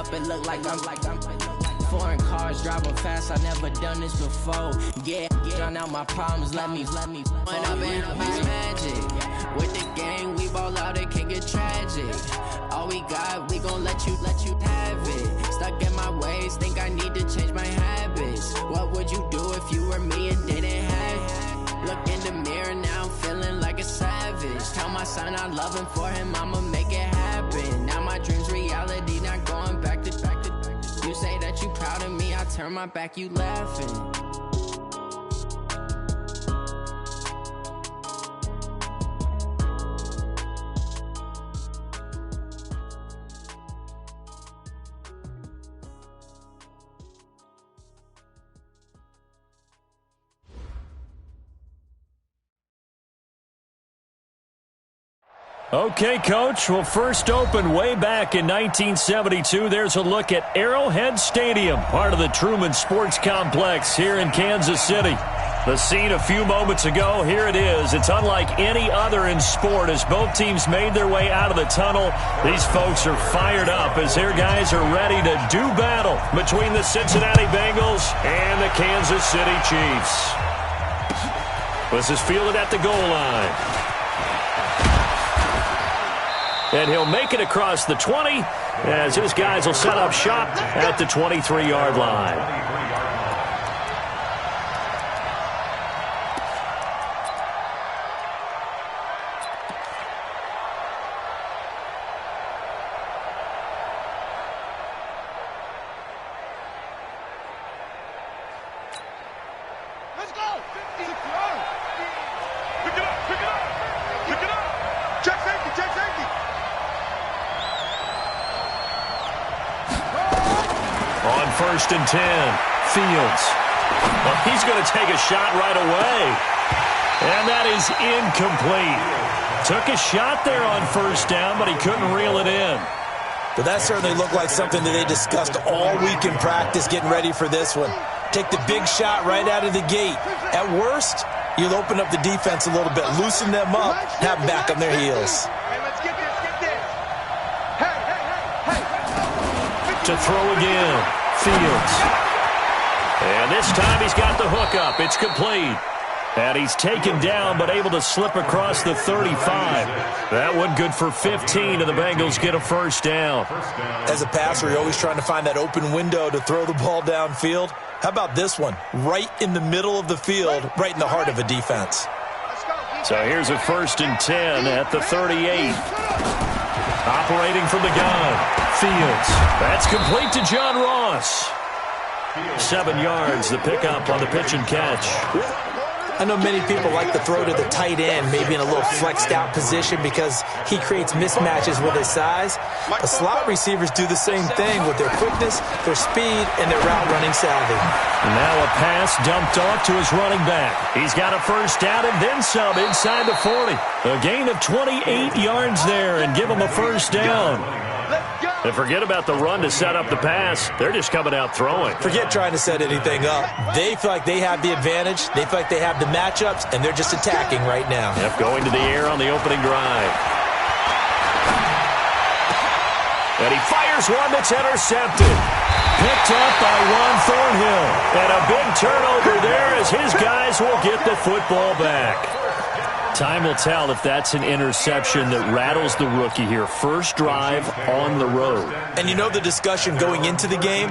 up, it look like I'm foreign cars driving fast, I never done this before. Yeah, drown out my problems, let me went up and up is magic. With the gang, we ball out, it can get tragic. All we got, we gon' let you have it. Stuck in my ways, think I need to change my habits. What would you do if you were me and didn't have it? Look in the mirror, now I'm feeling like a savage. Tell my son I love him, for him I'ma make it happen. Now my dream's reality, not going back to. You say that you proud of me, I turn my back, you laughing. Okay, Coach. Well, first opened way back in 1972. There's a look at Arrowhead Stadium, part of the Truman Sports Complex here in Kansas City. The scene a few moments ago, here it is. It's unlike any other in sport as both teams made their way out of the tunnel. These folks are fired up as their guys are ready to do battle between the Cincinnati Bengals and the Kansas City Chiefs. This is fielded at the goal line. And he'll make it across the 20 as his guys will set up shop at the 23-yard line. Let's go! Pick it up! Pick it up! Pick it up! Check safety! Check safety! On 1st and 10, Fields. Well, he's going to take a shot right away. And that is incomplete. Took a shot there on 1st down, but he couldn't reel it in. But that certainly looked like something that they discussed all week in practice getting ready for this one. Take the big shot right out of the gate. At worst, you'll open up the defense a little bit, loosen them up, have them back on their heels. To throw again, Fields. And this time he's got the hook up. It's complete. And he's taken down but able to slip across the 35. That one good for 15, and the Bengals get a 1st down. As a passer, you're always trying to find that open window to throw the ball downfield. How about this one? Right in the middle of the field, right in the heart of a defense. So here's a 1st and 10 at the 38. Operating from the gun, Fields. That's complete to John Ross. 7 yards, the pickup on the pitch and catch. I know many people like to throw to the tight end, maybe in a little flexed out position because he creates mismatches with his size. But slot receivers do the same thing with their quickness, their speed, and their route running savvy. And now a pass dumped off to his running back. He's got a 1st down and then some inside the 40. A gain of 28 yards there and give him a 1st down. And forget about the run to set up the pass. They're just coming out throwing. Forget trying to set anything up. They feel like they have the advantage. They feel like they have the matchups, and they're just attacking right now. Yep, going to the air on the opening drive. And he fires one that's intercepted. Picked up by Juan Thornhill. And a big turnover there as his guys will get the football back. Time will tell if that's an interception that rattles the rookie here. First drive on the road. And you know the discussion going into the game?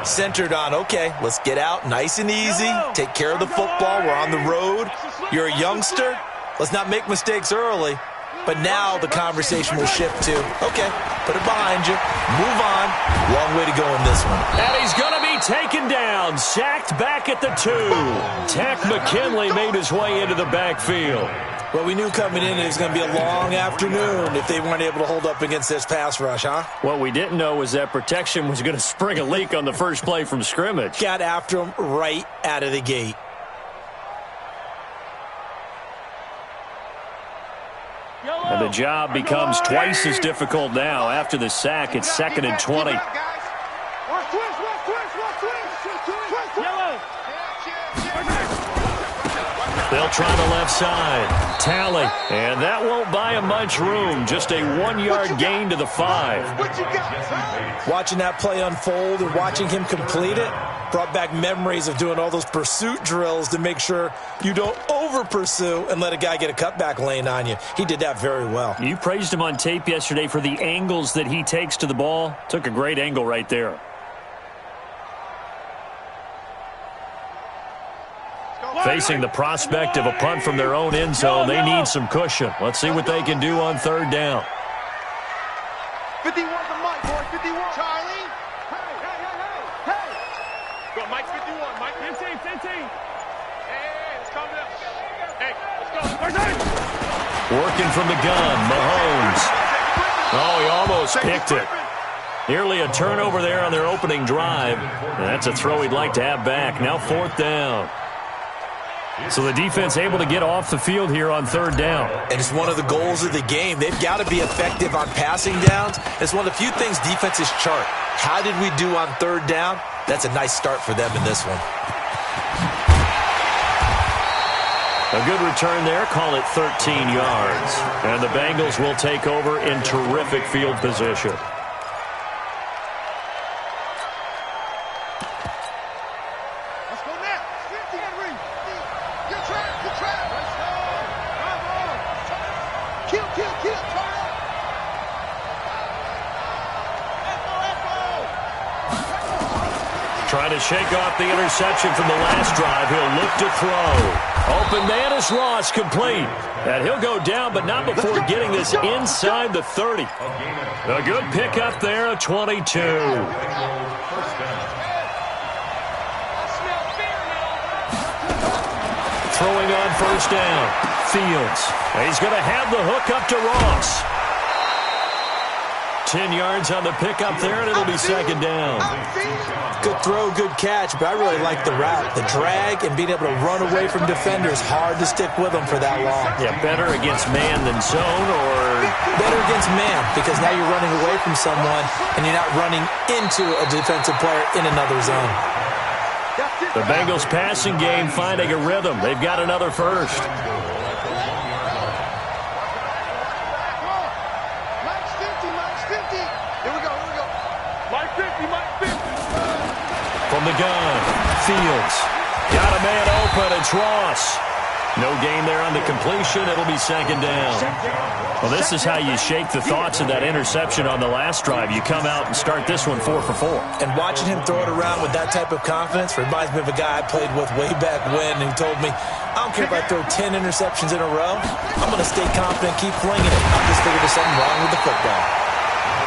Centered on, okay, let's get out nice and easy. Take care of the football. We're on the road. You're a youngster. Let's not make mistakes early. But now the conversation will shift to, okay, put it behind you. Move on. Long way to go in this one. And he's going to be taken down. Sacked back at the 2. Tack McKinley made his way into the backfield. Well, we knew coming in it was going to be a long afternoon if they weren't able to hold up against this pass rush, huh? What we didn't know was that protection was going to spring a leak on the first play from scrimmage. Got after him right out of the gate. And the job becomes twice as difficult now. After the sack, it's 2nd and 20. They'll try the left side. Tally. And that won't buy him much room. Just a 1-yard gain to the 5. Watching that play unfold and watching him complete it brought back memories of doing all those pursuit drills to make sure you don't over-pursue and let a guy get a cutback lane on you. He did that very well. You praised him on tape yesterday for the angles that he takes to the ball. Took a great angle right there. Facing the prospect of a punt from their own end zone, they need some cushion. Let's see what they can do on third down. 51 to Mike, boy. 51. Charlie. Hey. Go, Mike 51. Mike 15. Hey, let's calm down. Hey, let's go. Working from the gun, Mahomes. Oh, he almost picked it. Nearly a turnover there on their opening drive. That's a throw he'd like to have back. Now fourth down. So the defense able to get off the field here on third down. And it's one of the goals of the game. They've got to be effective on passing downs. It's one of the few things defenses chart. How did we do on third down? That's a nice start for them in this one. A good return there. Call it 13 yards. And the Bengals will take over in terrific field position. Trying to shake off the interception from the last drive. He'll look to throw. Open man is Ross, complete. And he'll go down, but not before getting this inside the 30. A good pickup there, a 22. Throwing on first down. Fields. He's going to have the hook up to Ross. 10 yards on the pickup there, and it'll be second down. Good throw, good catch, but I really like the route. The drag and being able to run away from defenders, hard to stick with them for that long. Yeah, better against man than zone, or? Better against man, because now you're running away from someone, and you're not running into a defensive player in another zone. The Bengals passing game finding a rhythm. They've got another first. From the gun, Fields. Got a man open, it's Ross. No gain there on the completion, it'll be second down. Well, this is how you shake the thoughts of that interception on the last drive. You come out and start this one 4 for 4. And watching him throw it around with that type of confidence reminds me of a guy I played with way back when who told me, I don't care if I throw 10 interceptions in a row, I'm going to stay confident, keep flinging it. I just figured there's something wrong with the football.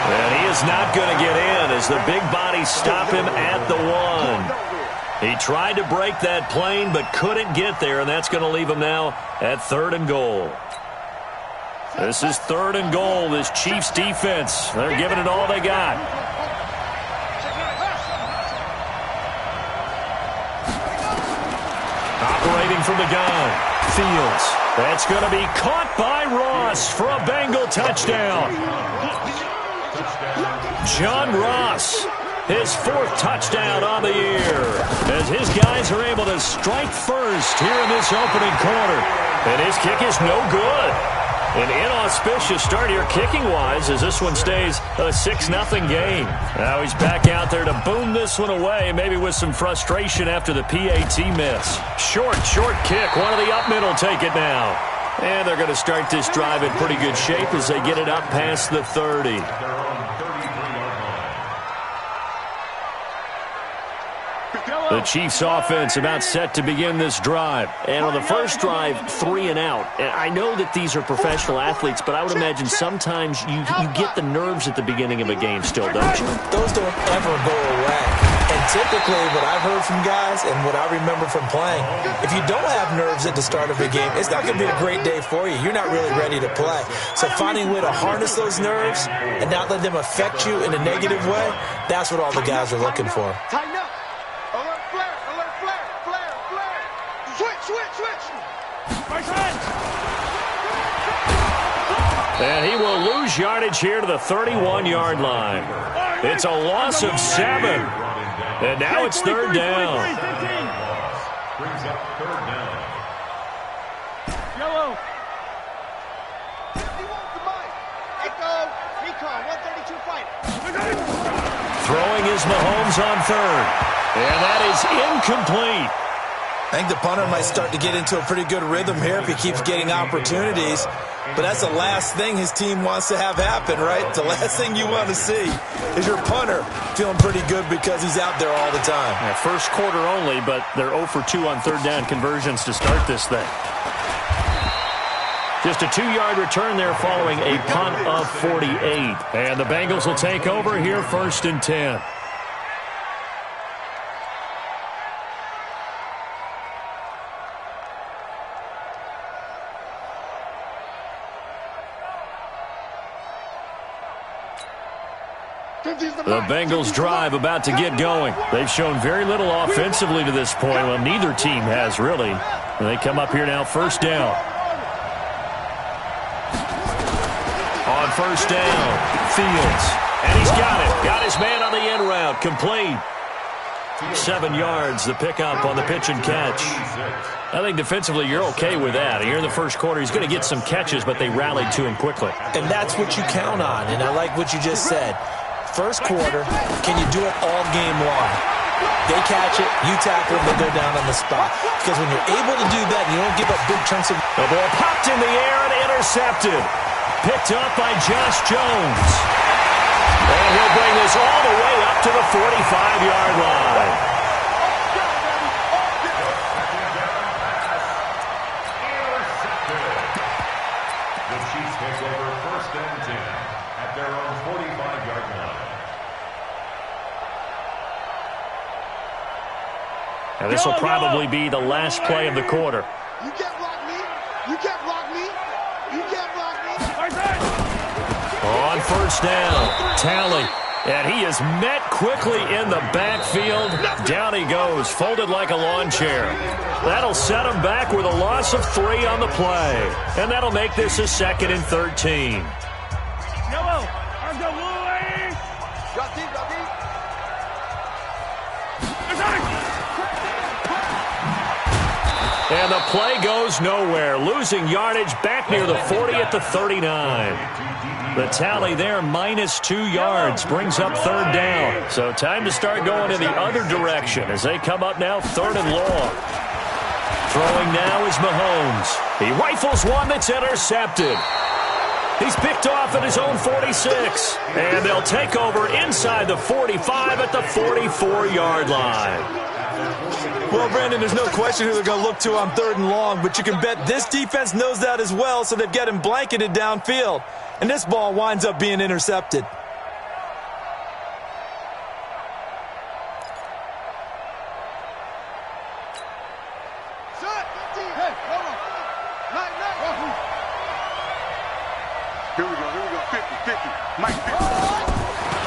And he is not going to get in as the big bodies stop him at the 1. He tried to break that plane but couldn't get there, and that's going to leave him now at 3rd and goal. This is 3rd and goal, this Chiefs defense. They're giving it all they got. Operating from the gun, Fields. That's going to be caught by Ross for a Bengal touchdown. John Ross, his 4th touchdown on the year, as his guys are able to strike first here in this opening quarter. And his kick is no good. An inauspicious start here kicking-wise as this one stays a 6-0 game. Now he's back out there to boom this one away, maybe with some frustration after the PAT miss. Short kick. One of the up middle take it now. And they're going to start this drive in pretty good shape as they get it up past the 30. The Chiefs offense about set to begin this drive. And on the first drive, 3 and out. And I know that these are professional athletes, but I would imagine sometimes you get the nerves at the beginning of a game still, don't you? Those don't ever go away. And typically what I've heard from guys and what I remember from playing, if you don't have nerves at the start of a game, it's not going to be a great day for you. You're not really ready to play. So finding a way to harness those nerves and not let them affect you in a negative way, that's what all the guys are looking for. Tighten up. Alert flare. Switch. And he will lose yardage here to the 31-yard line. It's a loss of 7. And now it's 3rd down. Brings up 3rd down. Yellow. 51 to Mike. Echo. Recon. 132 fight. Throwing is Mahomes on third. And that is incomplete. I think the punter might start to get into a pretty good rhythm here if he keeps getting opportunities. But that's the last thing his team wants to have happen, right? The last thing you want to see is your punter feeling pretty good because he's out there all the time. Yeah, first quarter only, but they're 0 for 2 on third down conversions to start this thing. Just a 2-yard return there following a punt of 48. And the Bengals will take over here 1st and 10. The Bengals drive about to get going. They've shown very little offensively to this point. Well, neither team has really. And they come up here now 1st down. On 1st down, Fields. And he's got it. Got his man on the end route. Complete. 7 yards, the pickup on the pitch and catch. I think defensively you're okay with that. Here in the first quarter, he's going to get some catches, but they rallied to him quickly. And that's what you count on. And I like what you just said. First quarter, can you do it all game long? They catch it, you tackle them, they go down on the spot. Because when you're able to do that, you don't give up big chunks of... The ball popped in the air and intercepted. Picked up by Josh Jones. And he'll bring this all the way up to the 45-yard line. The Chiefs take over 1st and 10 at their own 45-yard line. And this will probably be the last play of the quarter. You can't block me. You can't block me. You can't block me. On 1st down, Talley. And he is met quickly in the backfield. Down he goes, folded like a lawn chair. That'll set him back with a loss of 3 on the play. And that'll make this a 2nd and 13. Yellow. Let's go, Louis. Drop deep, drop deep. And the play goes nowhere. Losing yardage back near the 40 at the 39. The tally there, -2 yards, brings up 3rd down. So time to start going in the other direction as they come up now 3rd and long. Throwing now is Mahomes. He rifles one that's intercepted. He's picked off at his own 46. And they'll take over inside the 45 at the 44-yard line. Well, Brandon, there's no question who they're going to look to on 3rd and long, but you can bet this defense knows that as well, so they've got him blanketed downfield. And this ball winds up being intercepted. Here we go, 50-50. Mike 50.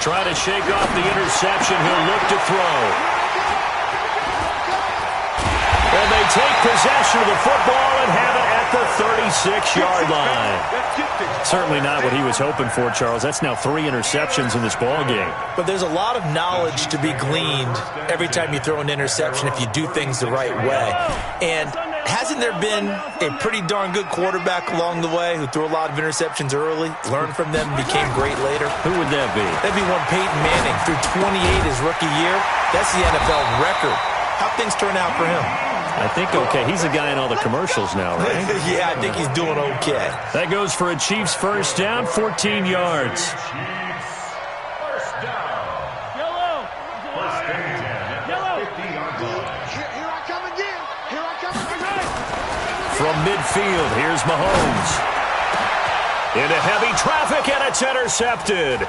Try to shake off the interception. He'll look to throw. And they take possession of the football and have it at the 36-yard line. Certainly not what he was hoping for, Charles. That's now 3 interceptions in this ball game. But there's a lot of knowledge to be gleaned every time you throw an interception if you do things the right way. And hasn't there been a pretty darn good quarterback along the way who threw a lot of interceptions early, learned from them, and became great later? Who would that be? That'd be one Peyton Manning. Threw 28 his rookie year. That's the NFL record. How'd things turn out for him? I think okay. He's a guy in all the commercials now, right? Yeah, I think he's doing okay. That goes for a Chiefs 1st down, 14 yards. First down. Yellow. First and 10 at the 50-yard line. Here I come again. Here I come again. From midfield, here's Mahomes. Into heavy traffic, and it's intercepted.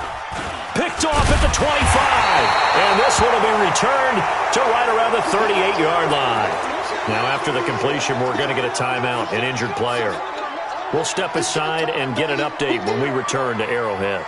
Picked off at the 25. And this one will be returned to right around the 38-yard line. Now, after the completion, we're going to get a timeout, an injured player. We'll step aside and get an update when we return to Arrowhead.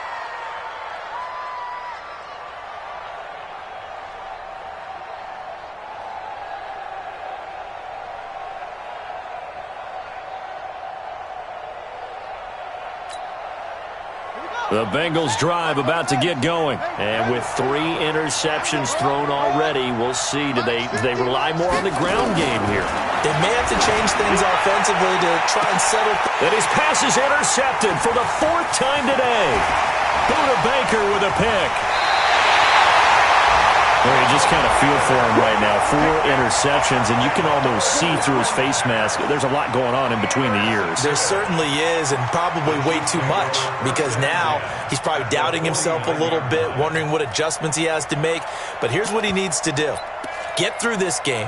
The Bengals drive about to get going. And with 3 interceptions thrown already, we'll see. Do they rely more on the ground game here? They may have to change things offensively to try and settle. And his pass is intercepted for the 4th time today. Buda Baker with a pick. Well, you just kind of feel for him right now. 4 interceptions, and you can almost see through his face mask. There's a lot going on in between the ears. There certainly is, and probably way too much, because now he's probably doubting himself a little bit, wondering what adjustments he has to make. But here's what he needs to do. Get through this game,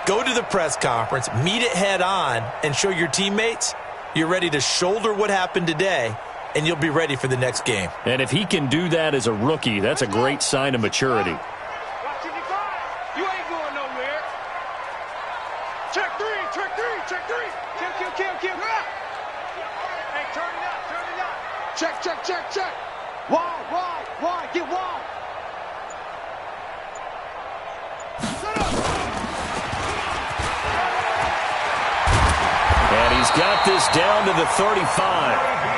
go to the press conference, meet it head on, and show your teammates you're ready to shoulder what happened today, and you'll be ready for the next game. And if he can do that as a rookie, that's a great sign of maturity. You ain't going nowhere. Check three. Kill. Hey, turn it up. Check. Wide, get wide. Set up. And he's got this down to the 35.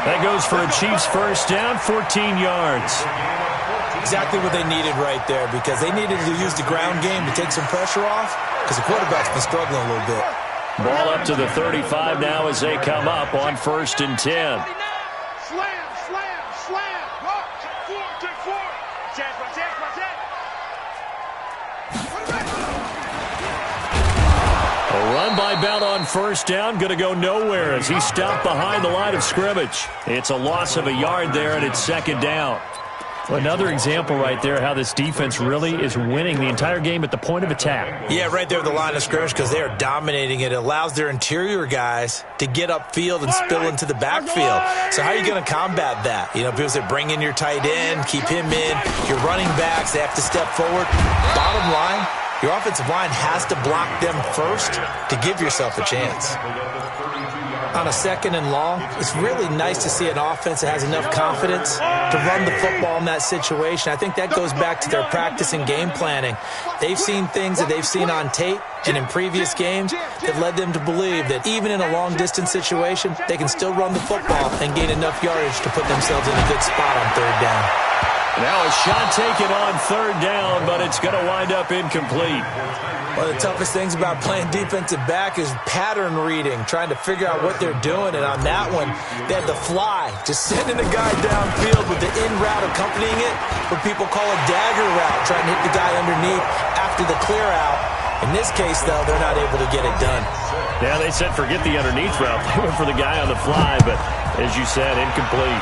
That goes for a Chiefs first down, 14 yards. Exactly what they needed right there, because they needed to use the ground game to take some pressure off, because the quarterback's been struggling a little bit. Ball up to the 35 now as they come up on 1st and 10. Slam. Take four. Chance. A run by Bell on 1st down, going to go nowhere as he stopped behind the line of scrimmage. It's a loss of a yard there, and it's 2nd down. Well, another example right there how this defense really is winning the entire game at the point of attack. Yeah, right there at the line of scrimmage, because they are dominating it. It allows their interior guys to get upfield and spill into the backfield. So how are you going to combat that? You know, because they bring in your tight end, keep him in. Your running backs, they have to step forward. Bottom line, your offensive line has to block them first to give yourself a chance. On a 2nd and long, it's really nice to see an offense that has enough confidence to run the football in that situation. I think that goes back to their practice and game planning. They've seen things that they've seen on tape and in previous games that led them to believe that even in a long-distance situation, they can still run the football and gain enough yardage to put themselves in a good spot on 3rd down. Now a shot taken on 3rd down, but it's going to wind up incomplete. One of the toughest things about playing defensive back is pattern reading, trying to figure out what they're doing. And on that one, they had the fly, just sending the guy downfield with the in route accompanying it, what people call a dagger route, trying to hit the guy underneath after the clear out. In this case, though, they're not able to get it done. Yeah, they said forget the underneath route. They went for the guy on the fly, but as you said, incomplete.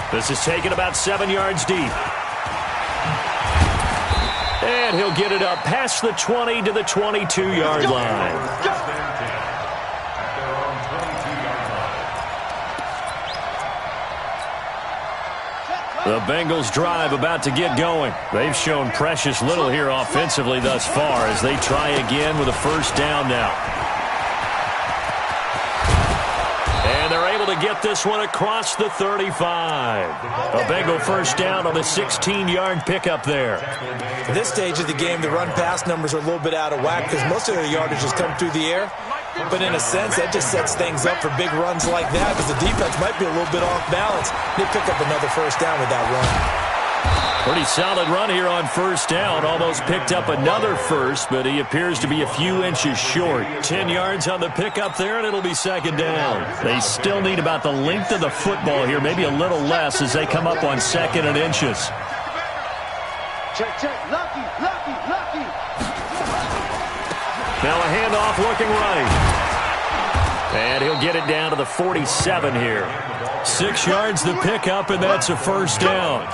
This is taken about 7 yards deep. And he'll get it up past the 20 to the 22-yard line. The Bengals drive about to get going. They've shown precious little here offensively thus far as they try again with a 1st down now. And they're able to get this one across the 35. A Bengal 1st down on the 16-yard pickup there. At this stage of the game, the run-pass numbers are a little bit out of whack because most of their yardage has come through the air. But in a sense, that just sets things up for big runs like that because the defense might be a little bit off balance. They pick up another 1st down with that run. Pretty solid run here on 1st down. Almost picked up another first, but he appears to be a few inches short. 10 yards on the pickup there, and it'll be 2nd down. They still need about the length of the football here, maybe a little less as they come up on 2nd and inches. Check. Lucky. Now a handoff looking right. And he'll get it down to the 47 here. 6 yards the pickup, and that's a 1st down.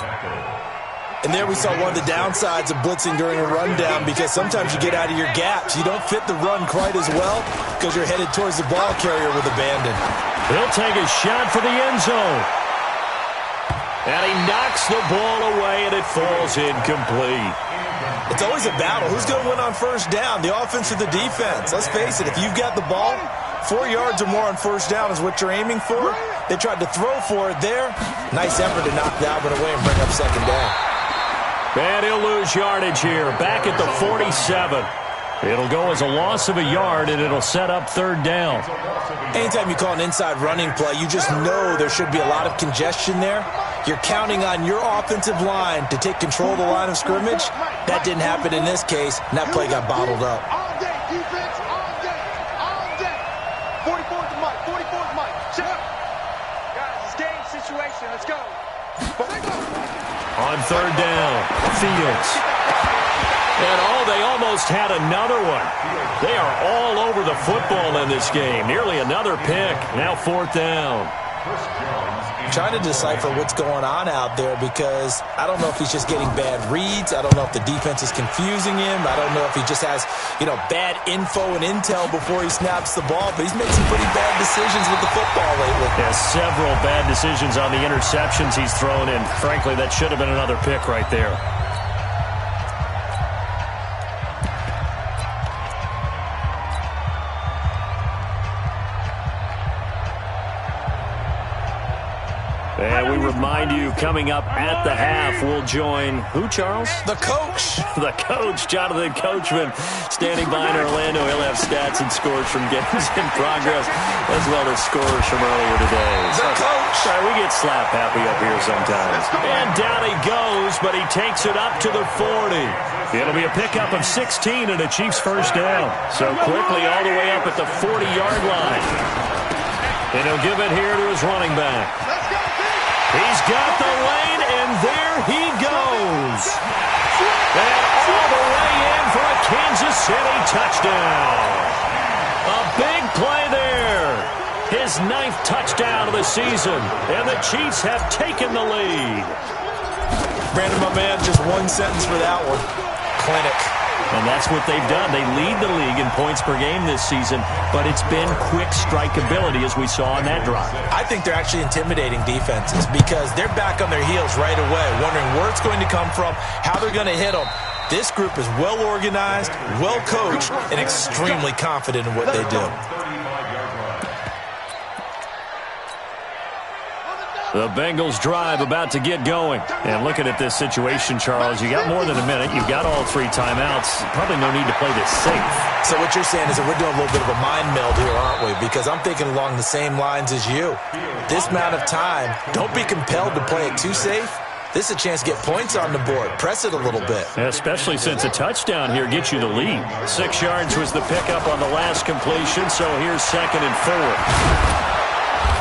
And there we saw one of the downsides of blitzing during a rundown because sometimes you get out of your gaps. You don't fit the run quite as well because you're headed towards the ball carrier with abandon. He'll take a shot for the end zone. And he knocks the ball away, and it falls incomplete. It's always a battle. Who's going to win on 1st down, the offense or the defense? Let's face it, if you've got the ball, 4 yards or more on 1st down is what you're aiming for. They tried to throw for it there. Nice effort to knock that one away and bring up 2nd down. And he'll lose yardage here, back at the 47. It'll go as a loss of a yard, and it'll set up 3rd down. Anytime you call an inside running play, you just know there should be a lot of congestion there. You're counting on your offensive line to take control of the line of scrimmage. That didn't happen in this case, and that play got bottled up. All day, defense, all day. 44's the mic, 44's the mic. Shut up. Guys, it's game situation. Let's go. On On third down, Fields. And, they almost had another one. They are all over the football in this game. Nearly another pick. Now fourth down. Trying to decipher what's going on out there because I don't know if he's just getting bad reads. I don't know if the defense is confusing him. I don't know if he just has, bad info and intel before he snaps the ball. But he's made some pretty bad decisions with the football lately. Yeah, several bad decisions on the interceptions he's thrown in. Frankly, that should have been another pick right there. And we remind you, coming up at the half, we'll join who, Charles? The coach. The coach, Jonathan Coachman, standing by in Orlando. He'll have stats and scores from games in progress, as well as scores from earlier today. The coach. Sorry, we get slap happy up here sometimes. And down he goes, but he takes it up to the 40. It'll be a pickup of 16 and a Chiefs first down. So quickly all the way up at the 40-yard line. And he'll give it here to his running back. He's got the lane, and there he goes. And all the way in for a Kansas City touchdown. A big play there. His 9th touchdown of the season, and the Chiefs have taken the lead. Brandon, my man, just one sentence for that one. Clinic. And that's what they've done. They lead the league in points per game this season, but it's been quick strikeability as we saw on that drive. I think they're actually intimidating defenses because they're back on their heels right away, wondering where it's going to come from, how they're going to hit them. This group is well organized, well coached, and extremely confident in what they do. The Bengals drive about to get going. And looking at this situation, Charles, you got more than a minute. You've got all 3 timeouts. Probably no need to play this safe. So what you're saying is that we're doing a little bit of a mind meld here, aren't we? Because I'm thinking along the same lines as you. This amount of time, don't be compelled to play it too safe. This is a chance to get points on the board. Press it a little bit. Especially since a touchdown here gets you the lead. 6 yards was the pickup on the last completion, so here's 2nd and 4.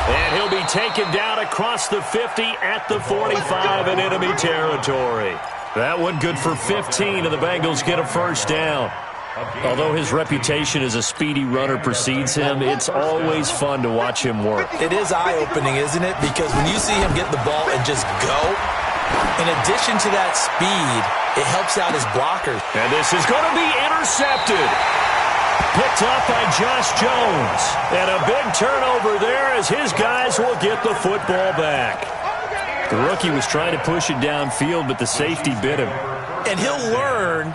And he'll be taken down across the 50 at the 45 in enemy territory. That one good for 15, and the Bengals get a first down. Although his reputation as a speedy runner precedes him, it's always fun to watch him work. It is eye-opening, isn't it? Because when you see him get the ball and just go, in addition to that speed, it helps out his blockers. And this is going to be intercepted. Picked up by Josh Jones. And a big turnover there as his guys will get the football back. The rookie was trying to push it downfield, but the safety bit him. And he'll learn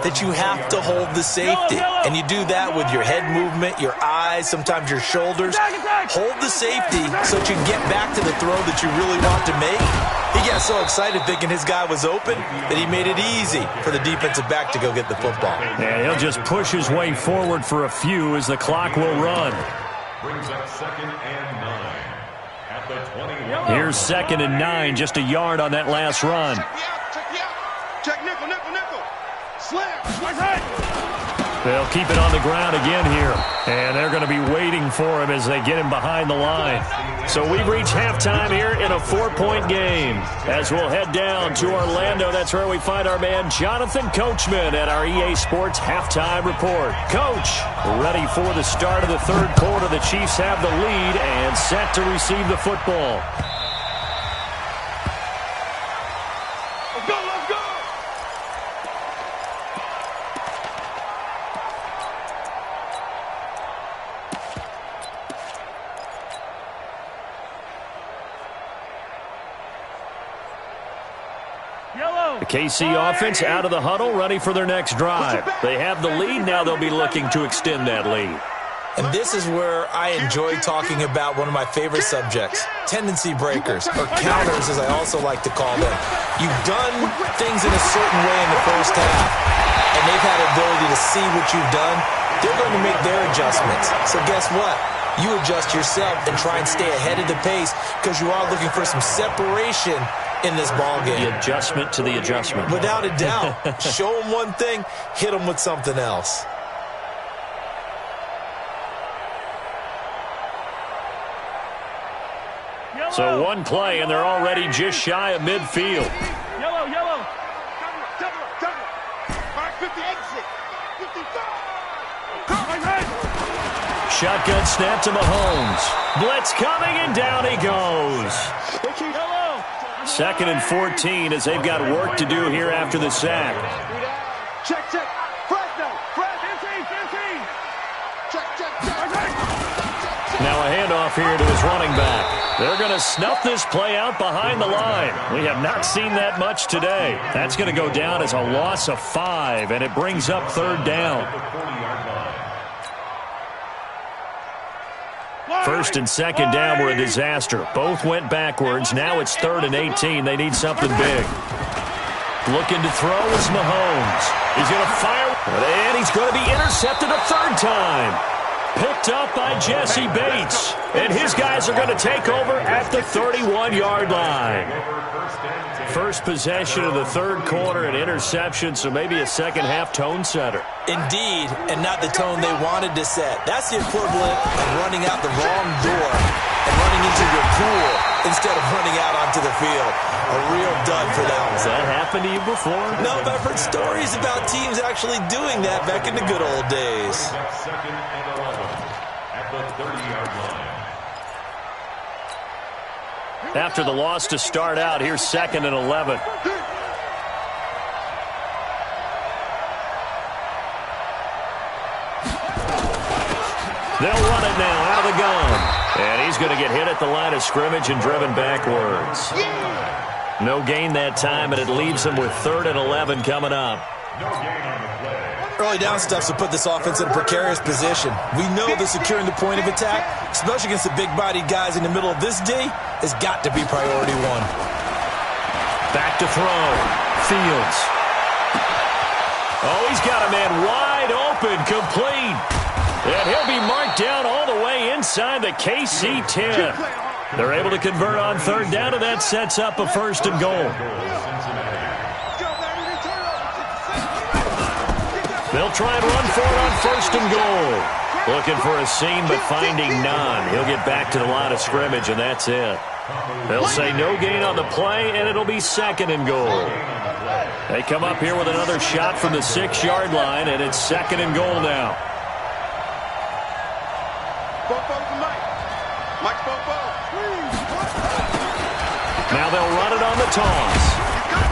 that you have to hold the safety. And you do that with your head movement, your eyes, sometimes your shoulders. Hold the safety so that you can get back to the throw that you really want to make. He got so excited thinking his guy was open that he made it easy for the defensive back to go get the football. And he'll just push his way forward for a few as the clock will run. Brings up 2nd and 9 at the 21. Here's 2nd and 9, just a yard on that last run. Check nickel, nickel, nickel. Slam. They'll keep it on the ground again here. And they're going to be waiting for him as they get him behind the line. So we've reached halftime here in a 4-point game. As we'll head down to Orlando, that's where we find our man Jonathan Coachman at our EA Sports Halftime Report. Coach, ready for the start of the 3rd quarter. The Chiefs have the lead and set to receive the football. Let's go, let's go. The KC offense out of the huddle, ready for their next drive. They have the lead. Now they'll be looking to extend that lead. And this is where I enjoy talking about one of my favorite subjects, tendency breakers, or counters as I also like to call them. You've done things in a certain way in the first half, and they've had the ability to see what you've done. They're going to make their adjustments. So guess what? You adjust yourself and try and stay ahead of the pace because you are looking for some separation in this ball game. The adjustment to the adjustment. Without a doubt. Show them one thing, hit them with something else. So one play, and they're already just shy of midfield. Exit. 55. Shotgun snap to Mahomes. Blitz coming, and down he goes. 2nd and 14 as they've got work to do here after the sack. Check. Fresno. Check. Now a handoff here to his running back. They're going to snuff this play out behind the line. We have not seen that much today. That's going to go down as a loss of 5, and it brings up 3rd down. 1st and 2nd down were a disaster. Both went backwards. Now it's 3rd and 18. They need something big. Looking to throw is Mahomes. He's going to fire, and he's going to be intercepted a 3rd time. Picked up by Jesse Bates. And his guys are going to take over at the 31-yard line. First possession of the 3rd quarter, an interception, so maybe a second-half tone setter. Indeed, and not the tone they wanted to set. That's the equivalent of running out the wrong door and running into your pool instead of running out onto the field. A real dud for that one. Has that happened to you before? No, but I've heard stories about teams actually doing that back in the good old days. 2nd and 11 at the 30-yard line. After the loss to start out, here's 2nd and 11. They'll run it now out of the gun. And he's going to get hit at the line of scrimmage and driven backwards. No gain that time, and it leaves him with 3rd and 11 coming up. No gain on the play. Early down stuffs will put this offense in a precarious position. We know that securing the point of attack, especially against the big-bodied guys in the middle of this D, has got to be priority 1. Back to throw. Fields. Oh, he's got a man wide open, complete. And he'll be marked down all the way inside the KC 10. They're able to convert on 3rd down, and that sets up a 1st and goal. They'll try and run for it on 1st and goal. Looking for a seam, but finding none. He'll get back to the line of scrimmage, and that's it. They'll say no gain on the play, and it'll be 2nd and goal. They come up here with another shot from the 6-yard line, and it's 2nd and goal now. Now they'll run it on the toss.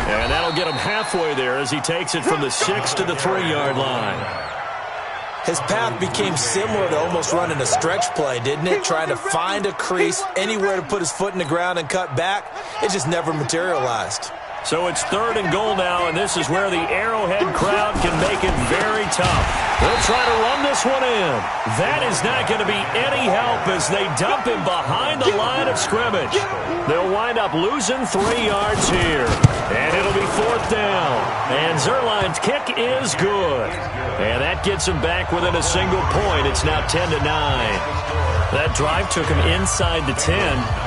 And that'll get him halfway there as he takes it from the 6 to the 3-yard line. His path became similar to almost running a stretch play, didn't it? Trying to find a crease, anywhere to put his foot in the ground and cut back. It just never materialized. So it's 3rd and goal now, and this is where the Arrowhead crowd can make it very tough. They'll try to run this one in. That is not going to be any help as they dump him behind the line of scrimmage. They'll wind up losing 3 yards here. And it'll be 4th down. And Zerline's kick is good. And that gets him back within a single point. It's now 10-9. That drive took him inside the 10.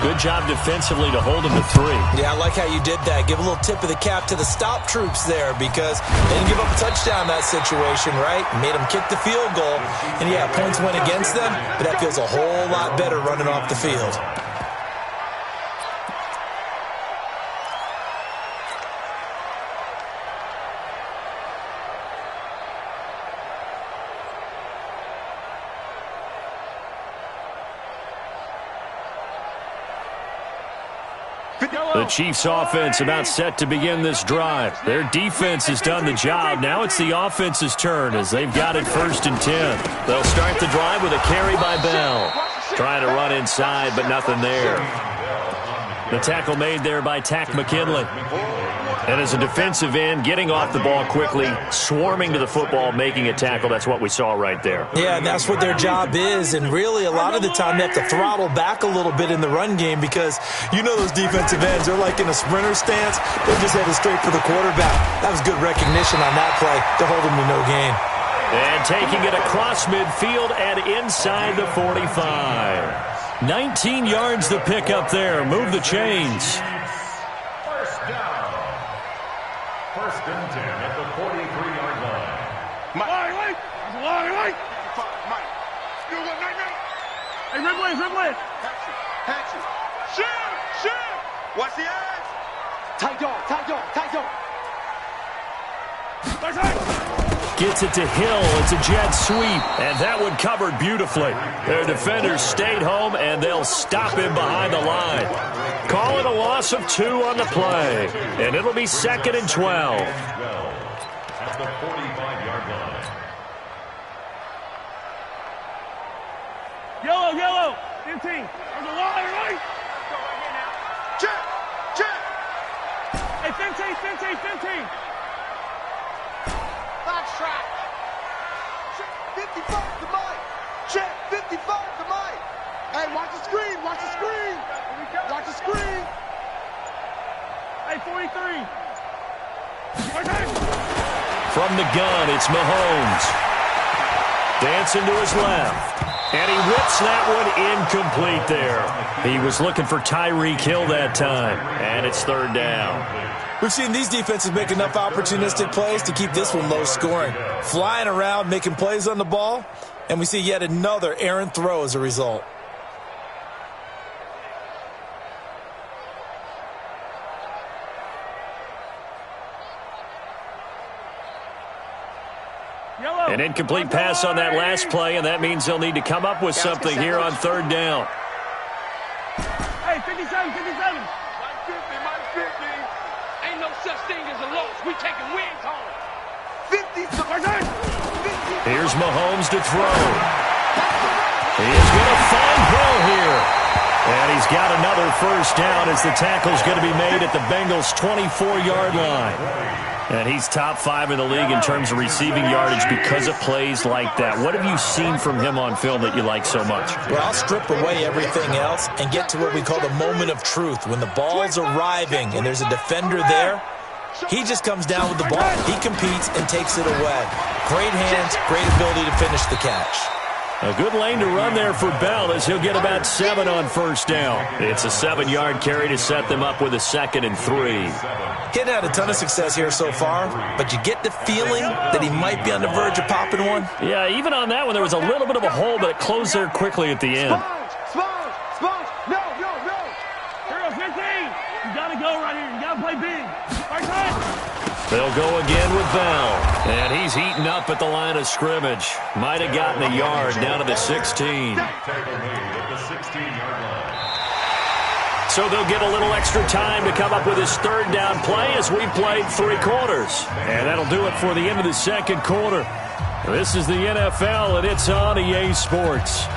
Good job defensively to hold him to 3. Yeah, I like how you did that. Give a little tip of the cap to the stop troops there because they didn't give up a touchdown in that situation, right? Made them kick the field goal. And, yeah, points went against them, but that feels a whole lot better running off the field. The Chiefs' offense about set to begin this drive. Their defense has done the job. Now it's the offense's turn as they've got it 1st and 10. They'll start the drive with a carry by Bell. Trying to run inside, but nothing there. The tackle made there by Tack McKinley. And as a defensive end, getting off the ball quickly, swarming to the football, making a tackle, that's what we saw right there. Yeah, and that's what their job is. And really, a lot of the time, they have to throttle back a little bit in the run game because you know those defensive ends, they're like in a sprinter stance. They're just headed straight for the quarterback. That was good recognition on that play to hold him to no gain. And taking it across midfield and inside the 45. 19 yards the pick up there. Move the chains. 1st and 10 at the 43-yard line. Mike. You got night. Hey, red leg. Hatchet. Shoot. Watch the eyes. Tight dog. Nice. gets it to Hill. It's a jet sweep, and that one covered beautifully. Their defenders stayed home, and they'll stop him behind the line. Call it a loss of 2 on the play, and it'll be 2nd and 12. At the 45-yard line. Yellow, 15. There's a line, right? Go right here now. Check. Hey, 15. Box track. 55 to Mike. Check, 55 to Mike. Hey, watch the screen. Watch the screen. Hey, 43. From the gun, it's Mahomes. Dancing to his left. And he whips that one incomplete there. He was looking for Tyreek Hill that time. And it's 3rd down. We've seen these defenses make enough opportunistic plays to keep this one low scoring. Flying around, making plays on the ball. And we see yet another errant throw as a result. An incomplete pass on that last play, and that means they'll need to come up with something here on 3rd down. Hey, 57. Mike 50. Ain't no such thing as a loss. We taking wins home. 50. Here's Mahomes to throw. He's going to find Hill here. And he's got another 1st down as the tackle's going to be made at the Bengals' 24-yard line. And he's top 5 in the league in terms of receiving yardage because of plays like that. What have you seen from him on film that you like so much? Well, I'll strip away everything else and get to what we call the moment of truth. When the ball's arriving and there's a defender there, he just comes down with the ball. He competes and takes it away. Great hands, great ability to finish the catch. A good lane to run there for Bell as he'll get about 7 on 1st down. It's a 7-yard carry to set them up with a 2nd and 3. He's had a ton of success here so far, but you get the feeling that he might be on the verge of popping one. Yeah, even on that one, there was a little bit of a hole, but it closed there quickly at the end. Sponge. No. Here, 15. You got to go right here. You got to play big. Right time. They'll go again with Bell. And he's heating up at the line of scrimmage. Might have gotten a yard down to the 16. So they'll get a little extra time to come up with his 3rd down play as we played 3 quarters. And that'll do it for the end of the 2nd quarter. This is the NFL, and it's on EA Sports.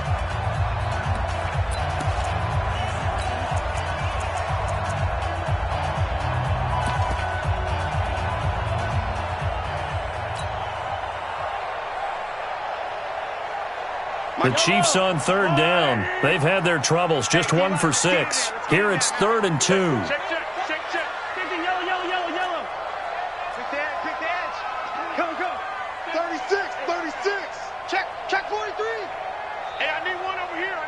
The Chiefs on 3rd down. They've had their troubles, just 1 for 6. Here it's 3rd and 2. Check. 50, yellow. Pick the edge. Come. 36. Check 43. Hey, I need one over here.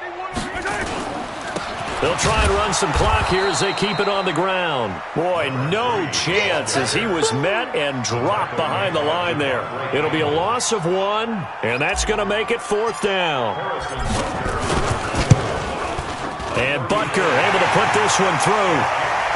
They'll try and run some clock here as they keep it on the ground. Boy, no chance as he was met and dropped behind the line there. It'll be a loss of 1, and that's going to make it 4th down. And Butker able to put this one through.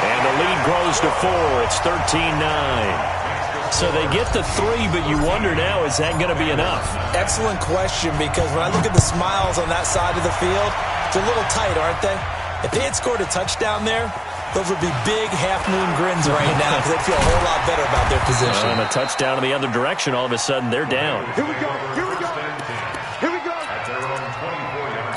And the lead grows to 4. It's 13-9. So they get the 3, but you wonder now, is that going to be enough? Excellent question, because when I look at the smiles on that side of the field, it's a little tight, aren't they? If they had scored a touchdown there, those would be big half-moon grins right now because they'd feel a whole lot better about their position. And a touchdown in the other direction, all of a sudden, they're down. Here we go. At their own 24-yard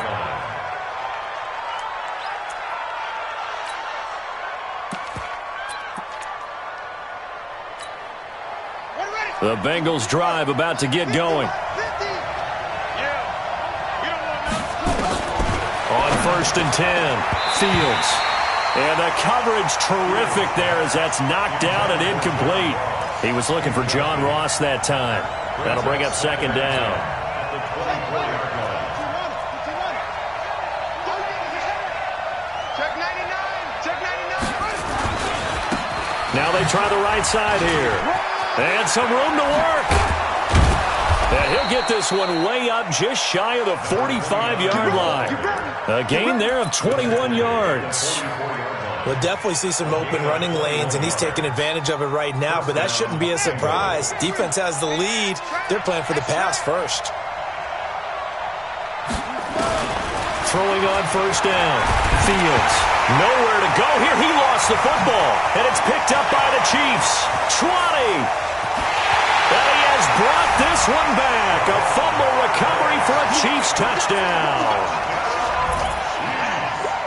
line. The Bengals drive about to get going. On 1st and 10, Fields. And the coverage terrific there as that's knocked down and incomplete. He was looking for John Ross that time. That'll bring up 2nd down. Check 99. Now they try the right side here. And some room to work. And he'll get this one way up just shy of the 45-yard line. A gain there of 21 yards. We'll definitely see some open running lanes, and he's taking advantage of it right now, but that shouldn't be a surprise. Defense has the lead. They're playing for the pass first. Throwing on first down. Fields. Nowhere to go here. He lost the football, and it's picked up by the Chiefs. 20. And he has brought this one back. A fumble recovery for a Chiefs touchdown.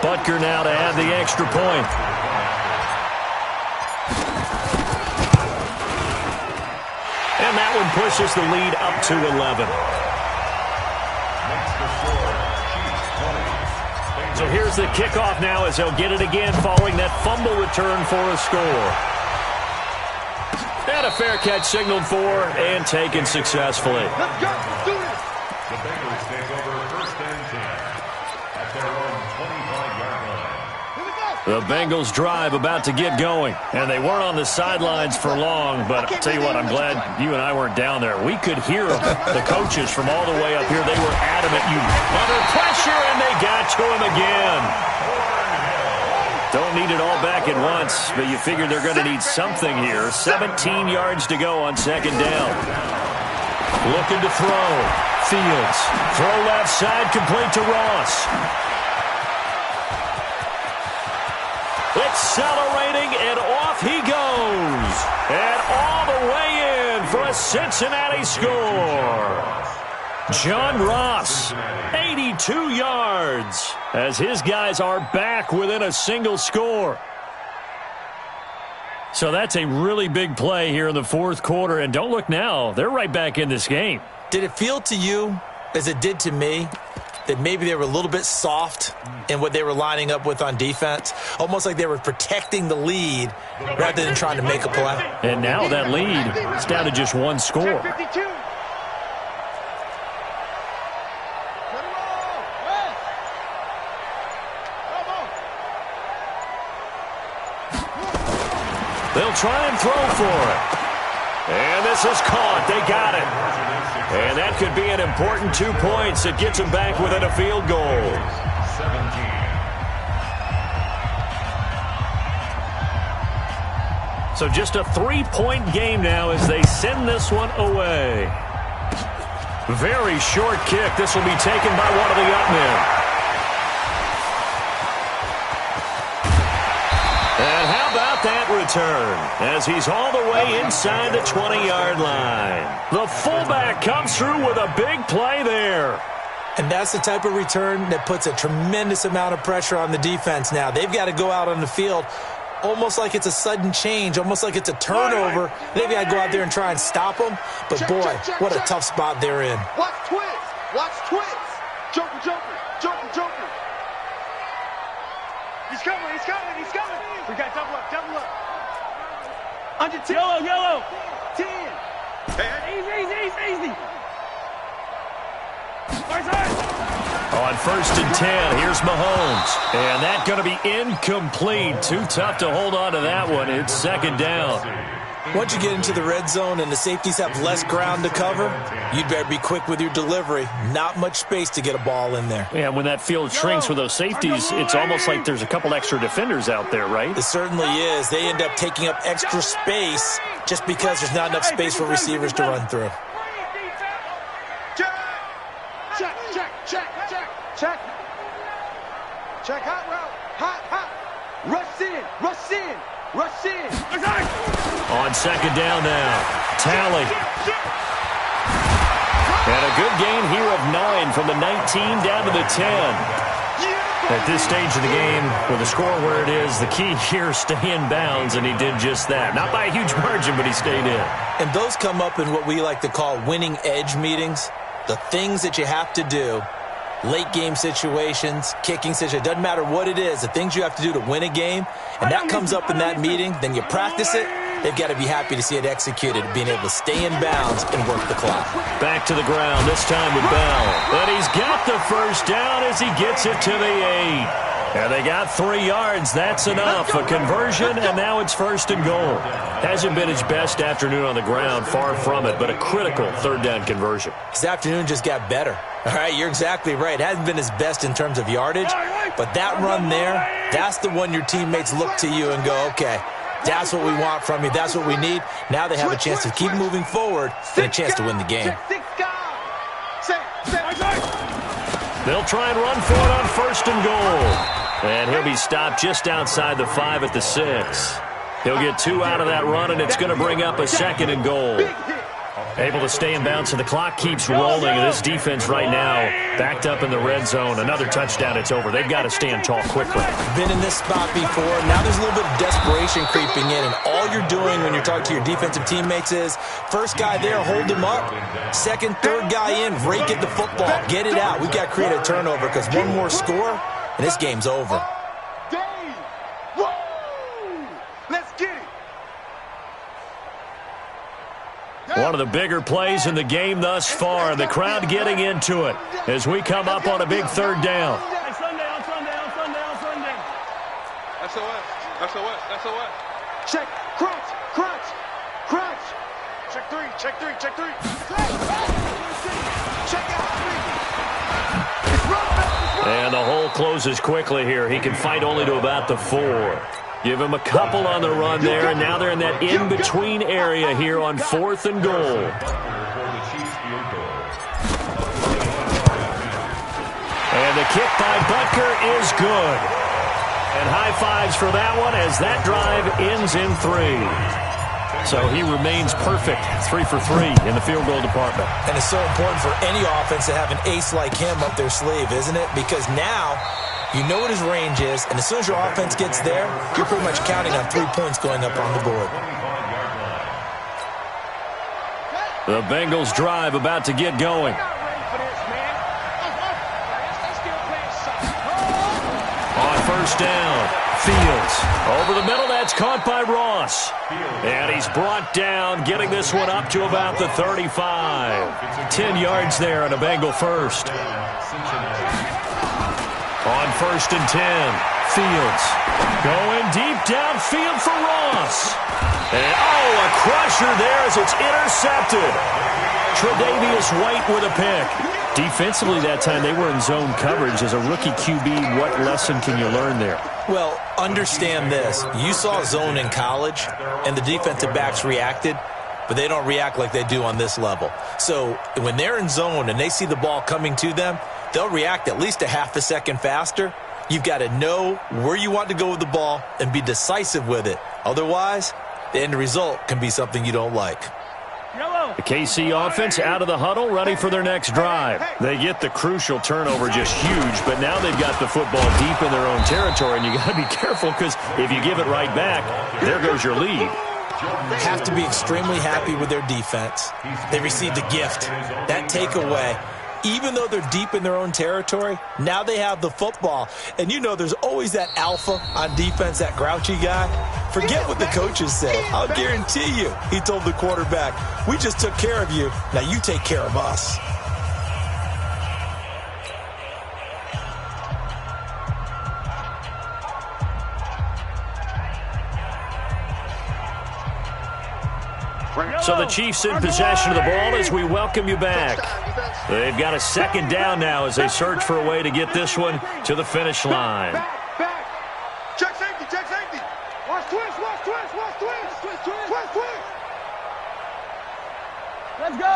Butker now to add the extra point. And that one pushes the lead up to 11. So here's the kickoff now as they'll get it again following that fumble return for a score. And a fair catch signaled for and taken successfully. Let's go. Do this. The Bengals take over first and 10 at their own 25-yard line. Here we go. The Bengals drive about to get going, and they weren't on the sidelines for long, but I'll tell you what, I'm glad you and I weren't down there. We could hear the coaches from all the way up here. They were adamant. You under pressure, and they got to him again. Don't need it all back at once, but you figure they're going to need something here. 17 yards to go on second down. Looking to throw. Fields. Throw left side, complete to Ross. Accelerating, and off he goes. And all the way in for a Cincinnati score. John Ross, 82 yards, as his guys are back within a single score. So that's a really big play here in the fourth quarter, and don't look now, they're right back in this game. Did it feel to you, as it did to me, that maybe they were a little bit soft in what they were lining up with on defense? Almost like they were protecting the lead rather than trying to make a play. And now that lead is down to just one score. 52. They'll try and throw for it. And this is caught. They got it. And that could be an important 2 points. It gets them back within a field goal. 17. So just a 3-point game now as they send this one away. Very short kick. This will be taken by one of the up men. And how about that return as he's all the way inside the 20-yard line. The fullback comes through with a big play there. And that's the type of return that puts a tremendous amount of pressure on the defense now. They've got to go out on the field almost like it's a sudden change, almost like it's a turnover. They've got to go out there and try and stop them. But, boy, what a tough spot they're in. Watch twist. Watch twist. Joker, joker, joker, joker. He's coming, he's coming, he's coming. We got double up, double up. Under 10. Yellow, yellow. 10. Easy. On first and 10, here's Mahomes. And that's going to be incomplete. Too tough to hold on to that one. It's second down. Once you get into the red zone and the safeties have less ground to cover, you'd better be quick with your delivery. Not much space to get a ball in there. Yeah, when that field shrinks with those safeties, it's almost like there's a couple extra defenders out there, right? It certainly is. They end up taking up extra space just because there's not enough space for receivers to run through. Check, hot route, hot. Rush in. On second down now, Talley. And a good gain here of 9 from the 19 down to the 10. At this stage of the game, with the score where it is, the key here, stay in bounds, and he did just that. Not by a huge margin, but he stayed in. And those come up in what we like to call winning edge meetings. The things that you have to do, late game situations, kicking situations, doesn't matter what it is, the things you have to do to win a game, and that comes up in that meeting, then you practice it. They've got to be happy to see it executed, being able to stay in bounds and work the clock. Back to the ground, this time with Bell. And he's got the first down as he gets it to the 8. And they got 3 yards. That's enough. A conversion, and now it's first and goal. Hasn't been his best afternoon on the ground, far from it, but a critical third down conversion. His afternoon just got better. All right, you're exactly right. It hasn't been his best in terms of yardage, but that run there, That's the one your teammates look to you and go, okay, that's what we want from you. That's what we need. Now they have a chance to keep moving forward and a chance to win the game. They'll try and run for it on 1st and goal. And he'll be stopped just outside the 5 at the 6. He'll get 2 out of that run, and it's going to bring up a 2nd and goal. Able to stay in bounds, and the clock keeps rolling. And this defense right now backed up in the red zone. Another touchdown, it's over. They've got to stand tall quickly. Been in this spot before. Now there's a little bit of desperation creeping in, and all you're doing when you're talking to your defensive teammates is first guy there, hold him up. Second, third guy in, rake at the football. Get it out. We've got to create a turnover because one more score, and this game's over. One of the bigger plays in the game thus far, and the crowd getting into it as we come up on a big 3rd down. On Sunday. SOS. Check, crunch. Check 3. Check out 3. And the hole closes quickly here. He can fight only to about the 4. Give him a couple on the run there, and now they're in that in-between area here on 4th and goal. And the kick by Butker is good. And high fives for that one as that drive ends in 3. So he remains perfect, 3 for 3 in the field goal department. And it's so important for any offense to have an ace like him up their sleeve, isn't it? Because now you know what his range is, and as soon as your offense gets there, you're pretty much counting on 3 points going up on the board. The Bengals drive about to get going. On 1st down, Fields. Over the middle, that's caught by Ross. And he's brought down, getting this one up to about the 35. 10 yards there on a Bengal first. On 1st and 10, Fields going deep downfield for Ross. And, a crusher there as it's intercepted. Tre'Davious White with a pick. Defensively that time, they were in zone coverage. As a rookie QB, what lesson can you learn there? Well, understand this. You saw zone in college, and the defensive backs reacted, but they don't react like they do on this level. So when they're in zone and they see the ball coming to them, they'll react at least a half a second faster. You've got to know where you want to go with the ball and be decisive with it. Otherwise, the end result can be something you don't like. The KC offense out of the huddle, ready for their next drive. They get the crucial turnover, just huge, but now they've got the football deep in their own territory, and you got to be careful because if you give it right back, there goes your lead. Have to be extremely happy with their defense. They received a gift. That takeaway, even though they're deep in their own territory, now they have the football. And you know there's always that alpha on defense, that grouchy guy. Forget what the coaches say. I'll guarantee you, he told the quarterback, we just took care of you. Now you take care of us. So the Chiefs in possession of the ball as we welcome you back. They've got a 2nd down now as they search for a way to get this one to the finish line. Back. Check safety. Watch twist. Let's go.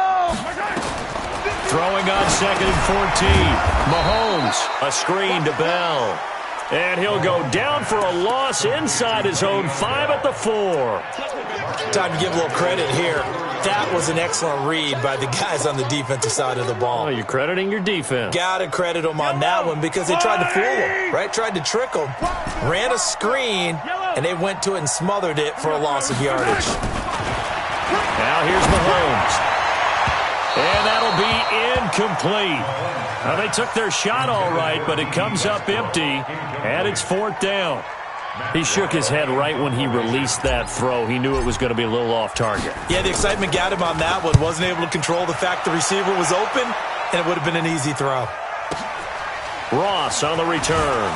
Throwing on 2nd and 14. Mahomes, a screen to Bell. And he'll go down for a loss inside his own 5 at the 4. Time to give a little credit here. That was an excellent read by the guys on the defensive side of the ball. Oh, you're crediting your defense. Got to credit them on that one because they tried to fool them, right? Tried to trick them. Ran a screen, and they went to it and smothered it for a loss of yardage. Now here's Mahomes. And that'll be incomplete. Now, they took their shot all right, but it comes up empty, and it's 4th down. He shook his head right when he released that throw. He knew it was going to be a little off target. Yeah, the excitement got him on that one. Wasn't able to control the fact the receiver was open, and it would have been an easy throw. Ross on the return.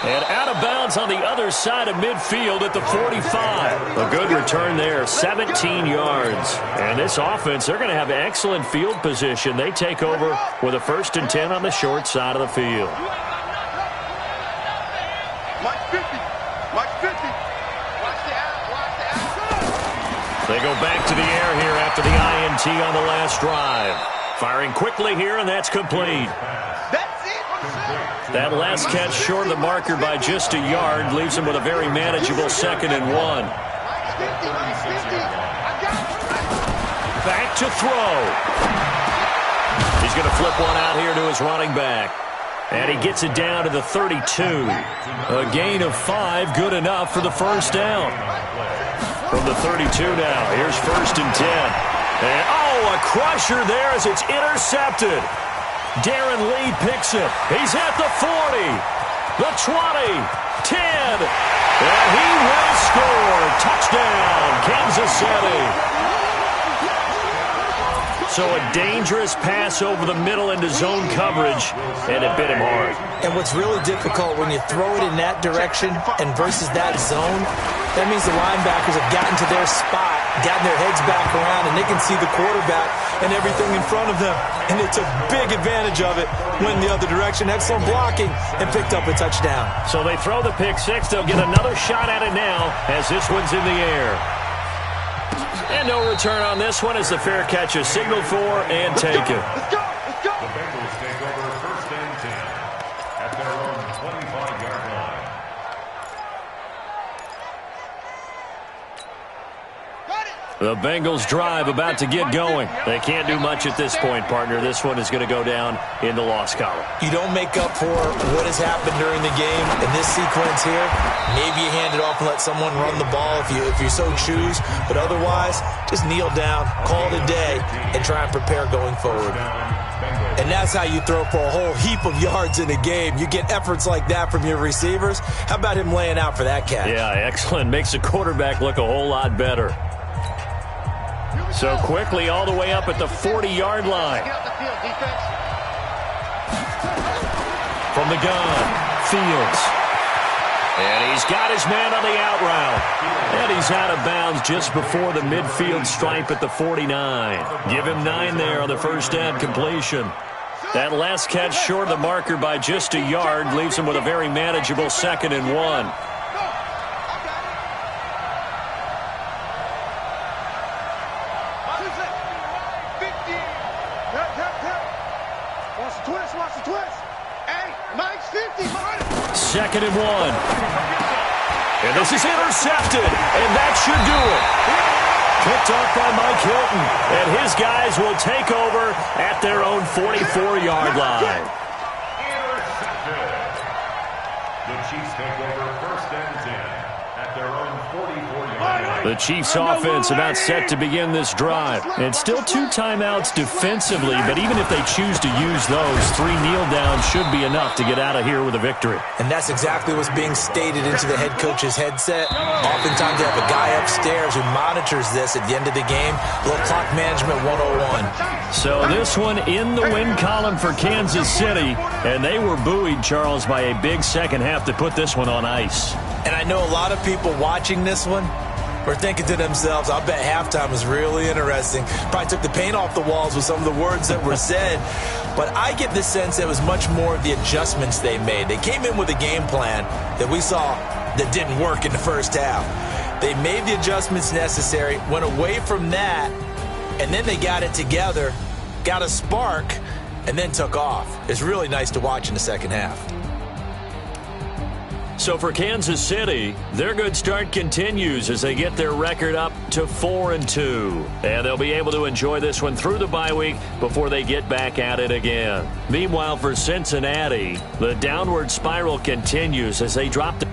And out of bounds on the other side of midfield at the 45. A good return there, 17 yards. And this offense, they're going to have excellent field position. They take over with a 1st and 10 on the short side of the field. Mike 50. Mike 50. Watch the out. They go back to the air here after the INT on the last drive. Firing quickly here, and that's complete. That's it. That last catch short of the marker by just a yard leaves him with a very manageable 2nd and 1. Back to throw. He's going to flip one out here to his running back. And he gets it down to the 32. A gain of 5, good enough for the 1st down. From the 32 now, here's 1st and 10. And, a crusher there as it's intercepted. Darren Lee picks it. He's at the 40, the 20, 10, and he will score. Touchdown, Kansas City. So a dangerous pass over the middle into zone coverage, and it bit him hard. And what's really difficult when you throw it in that direction and versus that zone, that means the linebackers have gotten to their spot, gotten their heads back around, and they can see the quarterback and everything in front of them. And they took big advantage of it, went the other direction, excellent blocking, and picked up a touchdown. So they throw the pick six. They'll get another shot at it now as this one's in the air. And no return on this one as the fair catch is signaled for and taken. The Bengals take over 1st and 10 at their own 25-yard line. The Bengals drive about to get going. They can't do much at this point, partner. This one is going to go down in the loss column. You don't make up for what has happened during the game in this sequence here. Maybe you hand it off and let someone run the ball if you so choose. But otherwise, just kneel down, call it a day, and try and prepare going forward. And that's how you throw for a whole heap of yards in a game. You get efforts like that from your receivers. How about him laying out for that catch? Yeah, excellent. Makes the quarterback look a whole lot better. So quickly all the way up at the 40-yard line. From the gun, Fields. And he's got his man on the out route. And he's out of bounds just before the midfield stripe at the 49. Give him 9 there on the first down completion. That last catch short of the marker by just a yard leaves him with a very manageable 2nd and 1. Second and 1. And this is intercepted, and that should do it. Picked off by Mike Hilton, and his guys will take over at their own 44-yard line. Intercepted. The Chiefs take over 1st and 10 at their own 44-yard line. The Chiefs offense about set to begin this drive. And still 2 timeouts defensively, but even if they choose to use those, 3 kneel downs should be enough to get out of here with a victory. And that's exactly what's being stated into the head coach's headset. Oftentimes they have a guy upstairs who monitors this at the end of the game. A little clock management 101. So this one in the win column for Kansas City, and they were buoyed, Charles, by a big second half to put this one on ice. And I know a lot of people watching this one were thinking to themselves, I bet halftime was really interesting. Probably took the paint off the walls with some of the words that were said. But I get the sense that it was much more of the adjustments they made. They came in with a game plan that we saw that didn't work in the first half. They made the adjustments necessary, went away from that, and then they got it together, got a spark, and then took off. It's really nice to watch in the second half. So for Kansas City, their good start continues as they get their record up to 4-2. And they'll be able to enjoy this one through the bye week before they get back at it again. Meanwhile, for Cincinnati, the downward spiral continues as they drop the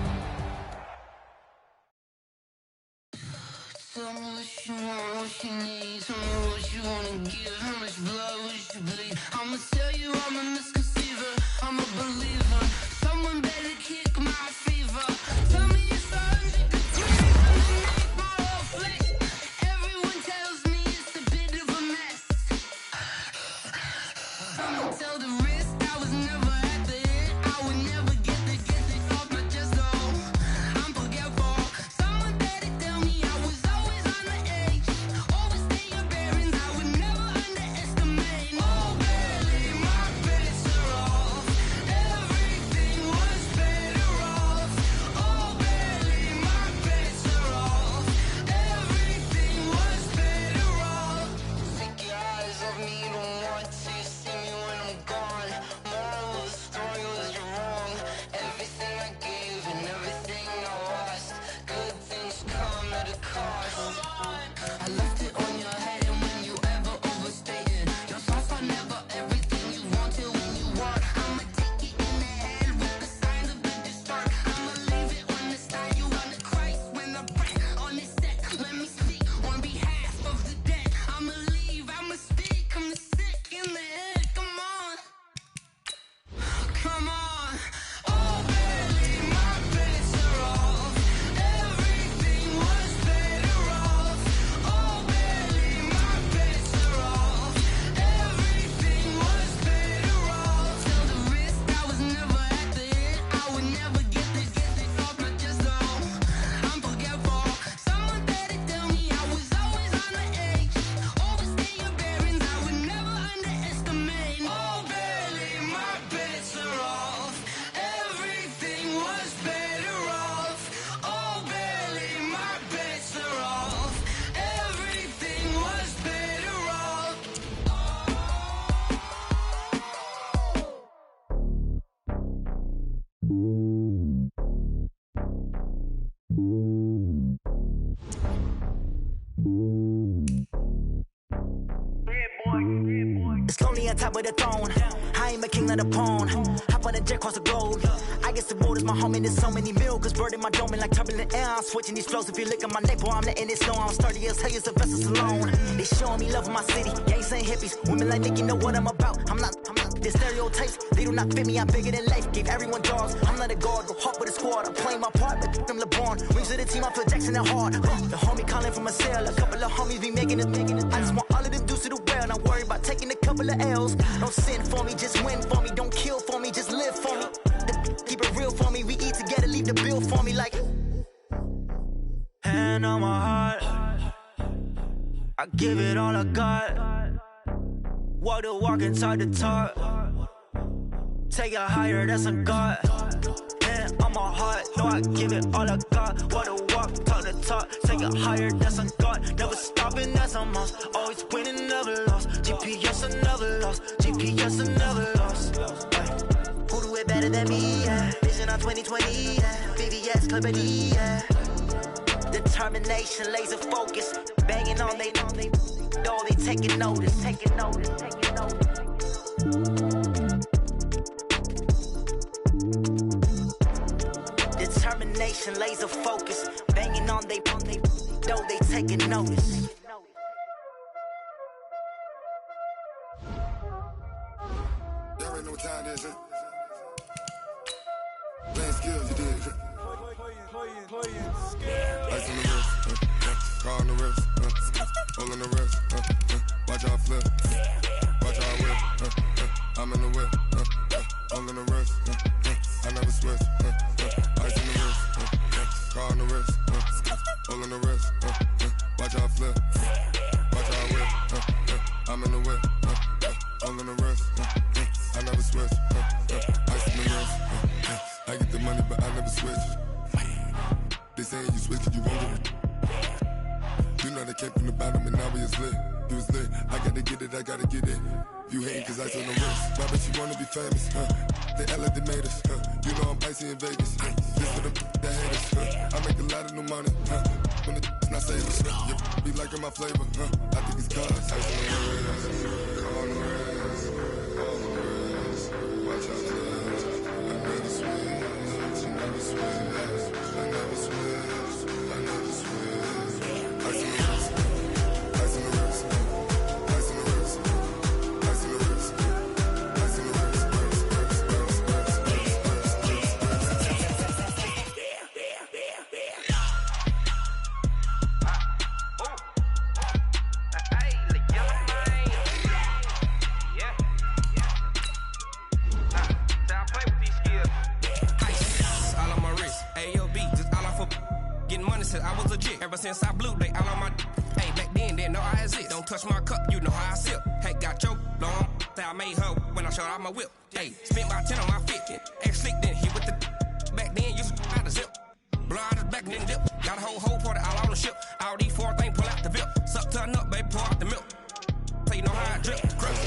It's lonely on top of the throne. I ain't a king of the pawn. Hop on a jet across the globe. I guess the world is my home and there's so many milkers bird in my dome and like turbulent air. I'm switching these flows. If you look at my neck, boy, I'm letting it snow. I'm sturdy as hell, the vessels alone. They showing me love in my city. Gangs ain't hippies. Women like Nicky know what I'm about. I'm not the stereotypes. They do not fit me. I'm bigger than life. Gave everyone dogs. I'm not a guard. Go hard with a squad. I'm playing my part, but them LeBron. Rings to the team. I feel Jackson and hard. The homie calling from a cell. A couple of homies be making it. I just want all of them dudes to do well. Not worry about taking a couple of L's. Don't sin for me, just win for me. Don't kill for me, just live for me. Keep it real for me. We eat together, leave the bill for me like. Hand on my heart, I give it all I got. Walk the walk and talk the talk. Take it higher, that's a God. Hand on my heart, no, I give it all I got. Walk the walk, talk the talk. Take it higher, that's a God. Never stopping, that's a must. Always winning, never lost. GPS, I never lost. GPS, I never lost. Who do it better than me? Yeah. Vision on 2020. Yeah. VVS, Clippity. Yeah. Determination, laser focus. Banging on they know they taking notice. Taking notice. Taking notice. Determination, laser focus. Banging on they know they taking notice. Y'all already know what time it is, huh? Playing skills, you did. Ice on the wrist, car on the wrist, hole in the wrist, watch out flip, watch out whip, I'm in the whip, hole in the wrist, I never switch, ice on the wrist, car on the wrist, hole in the wrist, watch out flip, watch out whip, I'm in the whip, hole in the wrist, I never switch, ice on the wrist, I get the money but I never switch. They saying you switch cause you won't get it. You know they came from the bottom and now we is lit. You was lit, I gotta get it, I gotta get it. You hating cause ice on the wrist. Why bet you wanna be famous, huh? They act like they made us, huh? You know I'm icy in Vegas, this for the that hate us, huh? I make a lot of new money, huh? When the not saving, you be liking my flavor, huh? I think it's cause ice on the wrist, on the wrist, on the wrist. Watch out, I never switch, I never switch. Ever since I blew, they all on my. Hey, back then, didn't know I exist. Don't touch my cup, you know how I sip. Hey, got your long. Say I made her when I showed out my whip. Hey, spent my 10 on my fit. Ex slick, then hit with the. Back then, used to out the zip. Blow out his back, then dip. Got a whole party all on the ship. All these 4 things, pull out the VIP. Suck to a nut, baby, pour out the milk. So you know how I drip. Crush.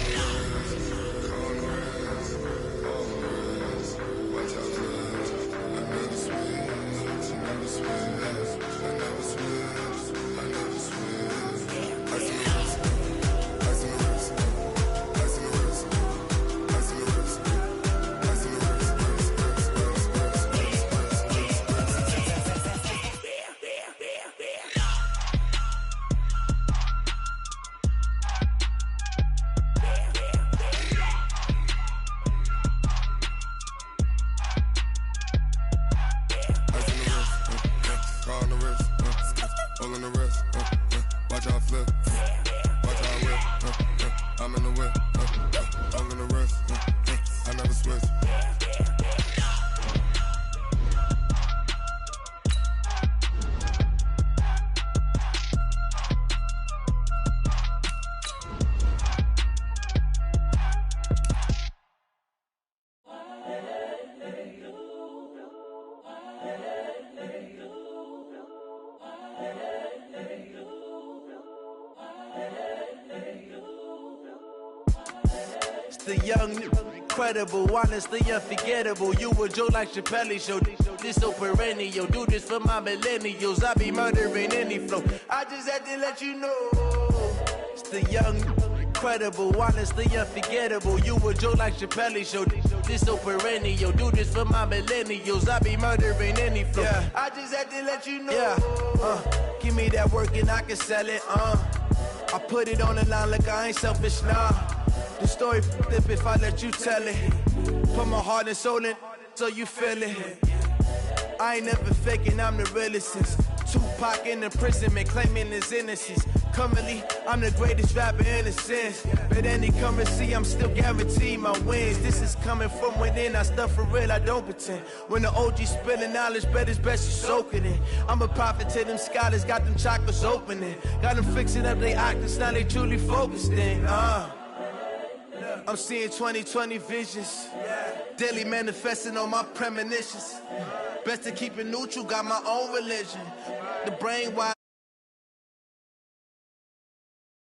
The young incredible, honestly unforgettable. You a joke like Chappelle show. This so perennial, do this for my millennials. I be murdering any flow. I just had to let you know. It's the young, incredible, honestly unforgettable. You a joke like Chappelle show. This so perennial, do this for my millennials. I be murdering any flow. Yeah. I just had to let you know. Yeah. Give me that work and I can sell it. I put it on the line like I ain't selfish, nah. The story flip if I let you tell it. Put my heart and soul in so you feel it. I ain't never faking, I'm the realest since Tupac in imprisonment, claiming his innocence. Currently, I'm the greatest rapper in a sense. But any currency, I'm still guaranteed my wins. This is coming from within, I stuff for real, I don't pretend. When the OG spilling knowledge, bet it's best you soak it in. I'm a prophet to them scholars, got them chakras opening. Got them fixing up they octaves, now they truly focused in. I'm seeing 2020 visions. Daily manifesting on my premonitions. Best to keep it neutral, got my own religion. The brain wide